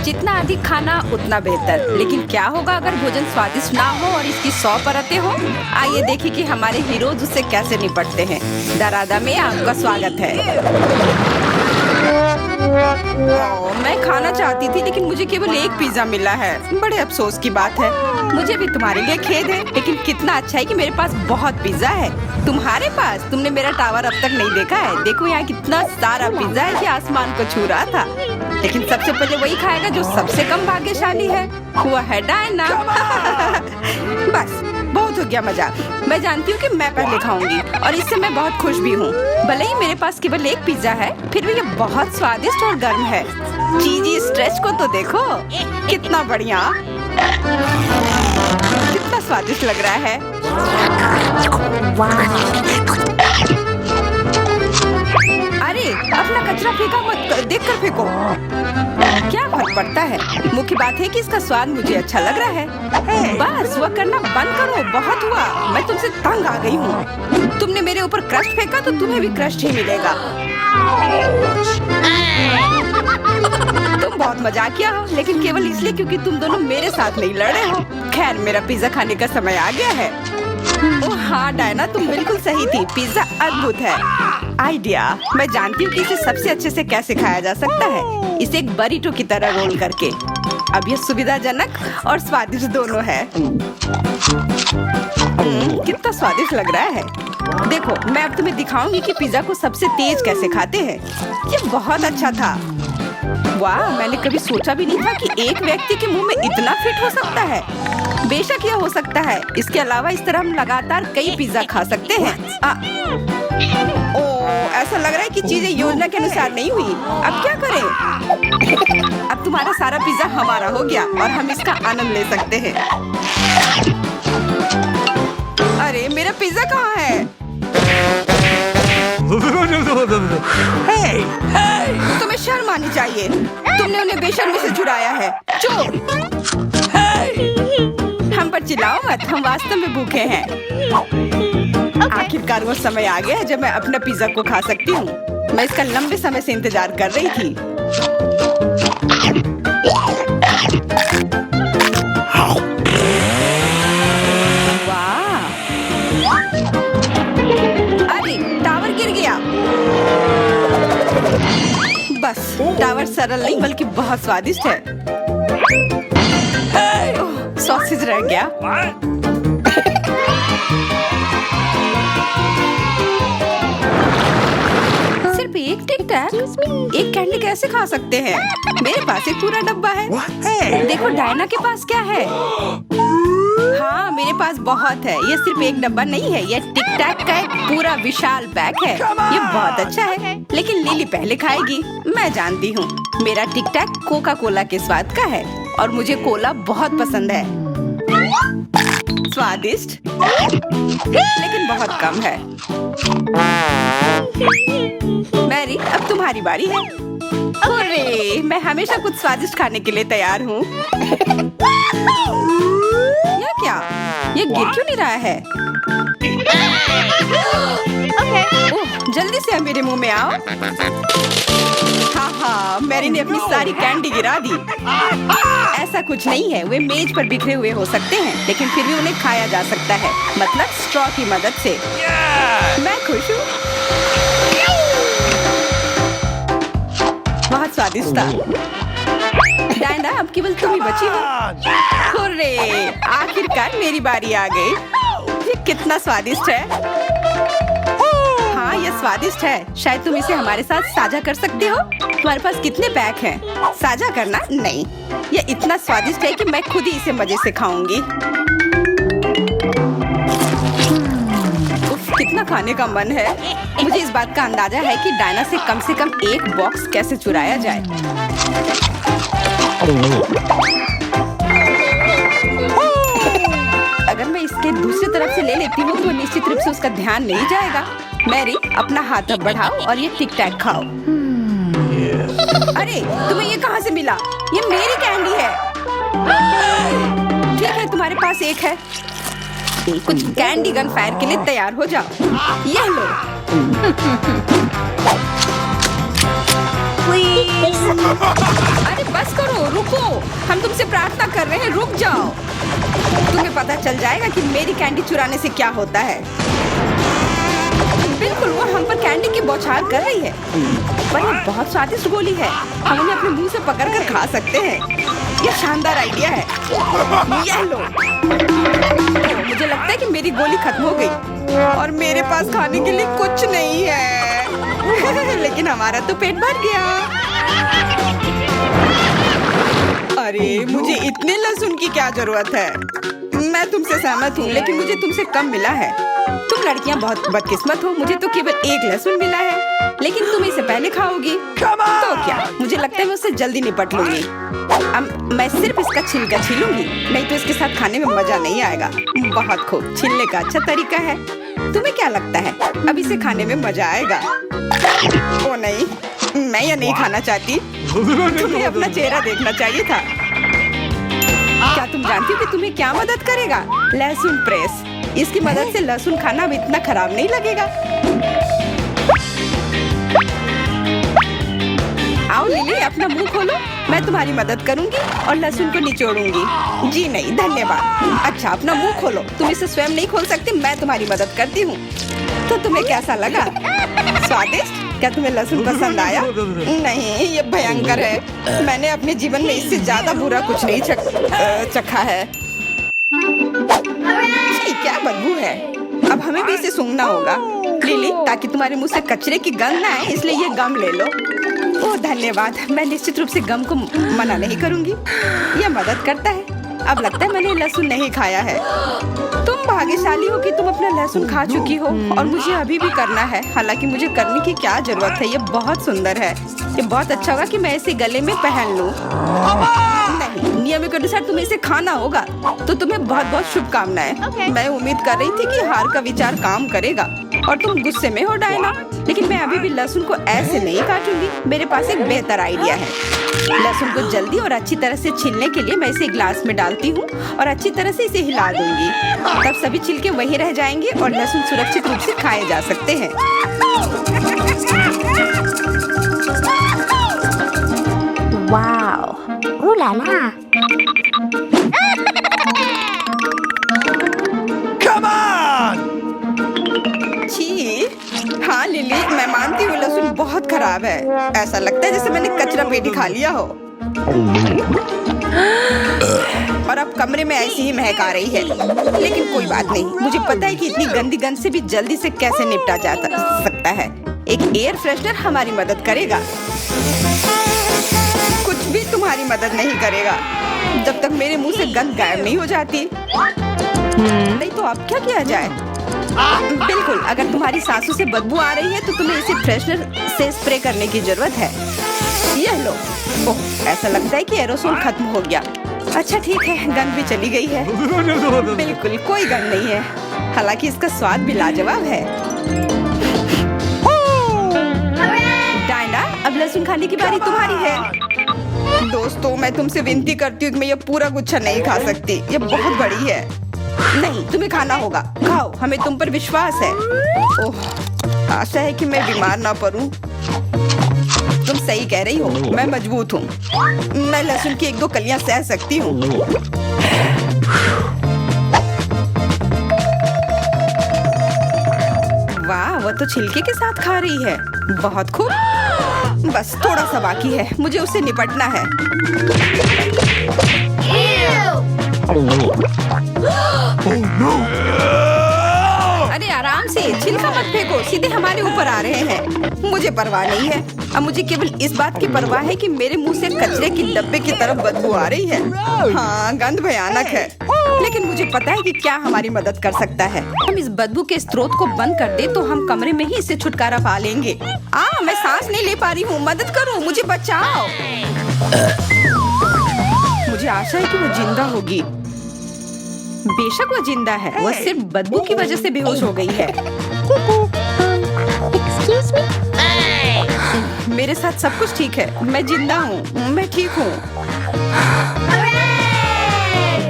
जितना अधिक खाना उतना बेहतर। लेकिन क्या होगा अगर भोजन स्वादिष्ट ना हो और इसकी 100 परतें हो? आइए देखिए कि हमारे हीरोज उससे कैसे निपटते हैं। दरादा में आपका स्वागत है। मैं खाना चाहती थी लेकिन मुझे केवल एक पिज्जा मिला है। बड़े अफसोस की बात है। मुझे भी तुम्हारे लिए खेद है, लेकिन कितना अच्छा है कि मेरे पास बहुत पिज्जा है। तुम्हारे पास? तुमने मेरा टावर अब तक नहीं देखा है। देखो यहाँ कितना सारा पिज्जा है कि आसमान को छू रहा था। लेकिन सबसे पहले वही खाएगा जो सबसे कम भाग्यशाली है। वो है डायना। बस बहुत हो गया मजाक। मैं जानती हूँ कि मैं पहले खाऊंगी और इससे मैं बहुत खुश भी हूँ। भले ही मेरे पास केवल एक पिज्जा है, फिर भी ये बहुत स्वादिष्ट और गर्म है। चीजी स्ट्रेच को तो देखो, कितना बढ़िया, कितना स्वादिष्ट लग रहा है। अरे अपना कचरा फेंका मत, देखकर फेंको। क्या फर्क पड़ता है? मुख्य बात है कि इसका स्वाद मुझे अच्छा लग रहा है। बस वह करना बंद करो, बहुत हुआ। मैं तुमसे तंग आ गई हूँ। तुमने मेरे ऊपर क्रस्ट फेंका तो तुम्हें भी क्रस्ट ही मिलेगा। तुम बहुत मजाकिया हो, लेकिन केवल इसलिए क्योंकि तुम दोनों मेरे साथ नहीं लड़े हो। खैर, मेरा पिज्जा खाने का समय आ गया है। ओह हाँ डायना, तुम बिल्कुल सही थी। पिज्जा अद्भुत है। आइडिया, मैं जानती हूँ कि इसे सबसे अच्छे से कैसे खाया जा सकता है। इसे एक बरीटो की तरह रोल करके। अब यह सुविधाजनक और स्वादिष्ट दोनों है। कितना स्वादिष्ट लग रहा है। देखो, मैं अब तुम्हें दिखाऊंगी कि पिज्जा को सबसे तेज कैसे खाते हैं। ये बहुत अच्छा था। वाह, मैंने कभी सोचा भी नहीं था कि एक व्यक्ति के मुंह में इतना फिट हो सकता है। बेशक यह हो सकता है। इसके अलावा इस तरह हम लगातार कई पिज्जा खा सकते हैं। ऐसा लग रहा है कि चीजें योजना के अनुसार नहीं हुई। अब क्या करें? अब तुम्हारा सारा पिज्जा हमारा हो गया और हम इसका आनंद ले सकते हैं। अरे मेरा पिज्जा कहाँ है? तुम्हें शर्म आनी चाहिए। तुमने उन्हें बेशर्मी से चुराया है। चुप! हम पर चिल्लाओ मत, हम वास्तव में भूखे हैं। आखिरकार वो समय आ गया है जब मैं अपना पिज्जा को खा सकती हूँ। मैं इसका लंबे समय से इंतजार कर रही थी। वाह! अरे टावर गिर गया। बस टावर सरल नहीं बल्कि बहुत स्वादिष्ट है। सॉसेज रह गया। सिर्फ एक टिक टैक, एक कैंडी कैसे खा सकते हैं? मेरे पास एक पूरा डब्बा है। देखो डायना के पास क्या है। हाँ, मेरे पास बहुत है। ये सिर्फ एक डब्बा नहीं है, ये टिक टैक का एक पूरा विशाल पैक है। ये बहुत अच्छा है, लेकिन लिली पहले खाएगी। मैं जानती हूँ, मेरा टिक टैक कोका कोला के स्वाद का है और मुझे कोला बहुत पसंद है। स्वादिष्ट, लेकिन बहुत कम है। मैरी, अब तुम्हारी बारी है। अरे, मैं हमेशा कुछ स्वादिष्ट खाने के लिए तैयार हूँ। यह क्या? ये गिर क्यों नहीं रहा है? ओह, जल्दी से मेरे मुंह में आओ। हाँ, मैरी ने अपनी सारी कैंडी गिरा दी। ऐसा कुछ नहीं है, वे मेज पर बिखरे हुए हो सकते हैं, लेकिन फिर भी उन्हें खाया जा सकता है, मतलब स्ट्रॉ की मदद से। मैं खुश हूँ। बहुत स्वादिष्ट था। डायना, अब केवल तुम ही बची हो। हुर्रे, आखिरकार मेरी बारी आ गई। ये कितना स्वादिष्ट है। हाँ, ये स्वादिष्ट है। शायद तुम इसे हमारे साथ साझा कर सकते हो। तुम्हारे पास कितने पैक हैं? साझा करना नहीं। ये इतना स्वादिष्ट है कि मैं खुद ही इसे मजे से खाऊंगी। उफ, कितना खाने का मन है। मुझे इस बात का अंदाजा है कि डायना से कम एक बॉक्स कैसे चुराया जाए। अगर मैं इसके दूसरी तरफ से ले लेती हूँ तो निश्चित रूप से उसका ध्यान नहीं जाएगा। मैरी, अपना हाथ अब बढ़ाओ और ये टिक टैक खाओ। अरे, तुम्हें ये कहाँ से मिला? ये मेरी कैंडी है। ठीक है, तुम्हारे पास एक है। कुछ कैंडी गन फायर के लिए तैयार हो जाओ। ये लो। अरे बस करो, रुको। हम तुमसे प्रार्थना कर रहे हैं, रुक जाओ। तुम्हें पता चल जाएगा कि मेरी कैंडी चुराने से क्या होता है। बिल्कुल, वो हम पर कैंडी की बौछार कर रही है, पर ये बहुत स्वादिष्ट गोली है। हम उन्हें अपने मुंह से पकड़कर खा सकते हैं। ये शानदार आइडिया है। ये लो। मुझे लगता है कि मेरी गोली खत्म हो गई और मेरे पास खाने के लिए कुछ नहीं है। लेकिन हमारा तो पेट भर गया। अरे, मुझे इतने लहसुन की क्या जरूरत है? मैं तुमसे सहमत हूँ, लेकिन मुझे तुमसे कम मिला है। तुम लड़कियाँ बहुत बदकिस्मत हो, मुझे तो केवल एक लहसुन मिला है, लेकिन तुम इसे पहले खाओगी तो क्या? मुझे लगता है मैं उससे जल्दी निपट लूंगी। अब मैं सिर्फ इसका छिलका छीलूंगी, नहीं तो इसके साथ खाने में मजा नहीं आएगा। बहुत खूब, छीलने का अच्छा तरीका है। तुम्हें क्या लगता है अब इसे खाने में मजा आएगा? ओ नहीं, मैं यह नहीं खाना चाहती। तुम्हें अपना चेहरा देखना चाहिए था। क्या तुम जानती हो कि तुम्हें क्या मदद करेगा? लहसुन प्रेस। इसकी मदद से लहसुन खाना अब इतना खराब नहीं लगेगा। आओ लिली, अपना मुंह खोलो, मैं तुम्हारी मदद करूंगी और लहसुन को निचोड़ूंगी। जी नहीं, धन्यवाद। अच्छा, अपना मुंह खोलो। तुम इसे स्वयं नहीं खोल सकती, मैं तुम्हारी मदद करती हूँ। तो तुम्हें कैसा लगा? स्वादिष्ट? क्या तुम्हें लहसुन पसंद आया? नहीं, ये भयंकर है। मैंने अपने जीवन में इससे ज्यादा बुरा कुछ नहीं चखा है। क्या बदबू है। अब हमें भी इसे सूंघना होगा लिली, ताकि तुम्हारे मुंह से कचरे की गंध ना आए, इसलिए ये गम ले लो। ओह धन्यवाद, मैं निश्चित रूप से गम को मना नहीं करूंगी। यह मदद करता है। अब लगता है मैंने लहसुन नहीं खाया है। तुम भाग्यशाली हो कि तुम अपना लहसुन खा चुकी हो, और मुझे अभी भी करना है। हालांकि मुझे करने की क्या जरूरत है, ये बहुत सुंदर है। ये बहुत अच्छा होगा कि मैं इसे गले में पहन लूं। नहीं, नियम के अनुसार तुम्हें इसे खाना होगा। तो तुम्हें बहुत बहुत शुभकामनाएं। मैं उम्मीद कर रही थी कि हार का विचार काम करेगा और तुम गुस्से में हो डायना, लेकिन मैं अभी भी लहसुन को ऐसे नहीं काटूंगी। मेरे पास एक बेहतर आइडिया है। लहसुन को जल्दी और अच्छी तरह से छीलने के लिए मैं इसे ग्लास में डालती हूँ और अच्छी तरह से इसे हिला दूंगी। तब सभी छिलके वहीं रह जाएंगे और लहसुन सुरक्षित रूप से खाए जा सकते हैं। Wow, ooh la la। Come on! छी, हाँ लिली, मैं मानती हूँ लहसुन बहुत खराब है। ऐसा लगता है जैसे मैंने कचरा पेटी खा लिया हो। और अब कमरे में ऐसी ही महक आ रही है, लेकिन कोई बात नहीं। मुझे पता है कि इतनी गंदी गंध से भी जल्दी से कैसे निपटा जा सकता है। एक एयर फ्रेशनर हमारी मदद करेगा। कुछ भी तुम्हारी मदद नहीं करेगा जब तक मेरे मुंह से गंध गायब नहीं हो जाती। नहीं तो अब क्या किया जाए? बिल्कुल, अगर तुम्हारी सांसों से बदबू आ रही है तो तुम्हें इसे फ्रेशनर से स्प्रे करने की जरूरत है। यह लो। ओह, ऐसा लगता है कि एरोसोल खत्म हो गया। अच्छा ठीक है, गंध भी चली गई है। बिल्कुल कोई गंध नहीं है, हालांकि इसका स्वाद भी लाजवाब है। डायना, अब लहसुन खाने की बारी तुम्हारी है। दोस्तों, मैं तुमसे विनती करती हूँ कि मैं ये पूरा गुच्छा नहीं खा सकती। ये बहुत बड़ी है। नहीं, तुम्हें खाना होगा। खाओ, हमें तुम पर विश्वास है। ओह, आशा है कि मैं बीमार ना पड़ूं। तुम सही कह रही हो, मैं मजबूत हूँ। मैं लहसुन की 1-2 कलियां सह सकती हूँ। वाह, वो तो छिलके के साथ खा रही है। बहुत खूब। बस थोड़ा सा बाकी है, मुझे उससे निपटना है। अरे आराम से, छिलका मत फेंको, सीधे हमारे ऊपर आ रहे हैं। मुझे परवाह नहीं है। अब मुझे केवल इस बात की परवाह है कि मेरे मुंह से कचरे की डब्बे की तरफ बदबू आ रही है। हाँ, गंध भयानक है, लेकिन मुझे पता है कि क्या हमारी मदद कर सकता है। हम इस बदबू के स्रोत को बंद कर दे तो हम कमरे में ही इससे छुटकारा पा लेंगे। मैं सांस नहीं ले पा रही हूँ, मदद करो, मुझे बचाओ। मुझे आशा है कि वो जिंदा होगी। बेशक वो जिंदा है, वो सिर्फ बदबू की वजह से बेहोश हो गई है। Excuse me? मेरे साथ सब कुछ ठीक है, मैं जिंदा हूँ, मैं ठीक हूँ।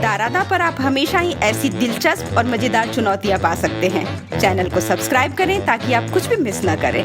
दारादा पर आप हमेशा ही ऐसी दिलचस्प और मजेदार चुनौतियाँ पा सकते हैं। चैनल को सब्सक्राइब करें ताकि आप कुछ भी मिस ना करें।